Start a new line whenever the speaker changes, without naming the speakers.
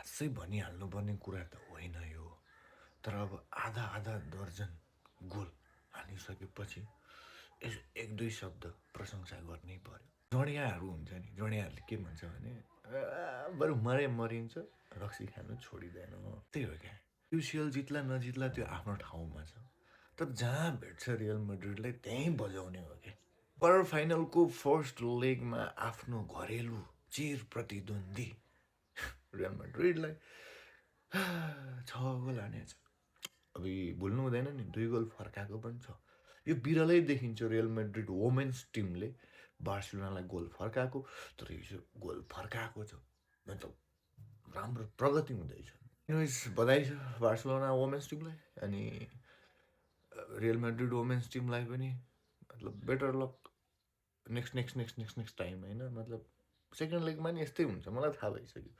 खासै भनिहाल्नुपर्ने कुरा त होइन यो, तर अब आधा आधा दर्जन गोल हानिसकेपछि यसो 1-2 शब्द प्रशंसा गर्नै पर्यो। जडियाहरू हुन्छ नि, जडियाहरूले के भन्छ भने बरु मरिन्छ, रक्सी खानु छोडिँदैन। त्यही हो क्या, युसिएल जित्ला नजित्ला त्यो आफ्नो ठाउँमा छ, तर जहाँ भेट्छ रियल मैड्रिडलाई त्यहीँ बजाउने हो क्या। क्वार्टर फाइनलको फर्स्ट लेगमा आफ्नो घरेलु चिर प्रतिद्वन्दी रियल मैड्रिडलाई 6 गोल हानेछ। अब भुल्नु हुँदैन नि, 2 गोल फर्काएको पनि छ। यो बिरलै देखिन्छ रियल मैड्रिड वोमेन्स टिमले बार्सिलोनालाई गोल फर्काएको, तर यो गोल फर्काएको छ, मतलब राम्रो प्रगति हुँदैछ। एनिवेज बधाई छ बार्सिलोना वोमेन्स टिमलाई, अनि रियल मैड्रिड वोमेन्स टिमलाई पनि मतलब बेटर लक नेक्स्ट टाइम होइन। मतलब सेकेन्ड लेगमा नि यस्तै हुन्छ, मलाई थाहा भइसक्यो।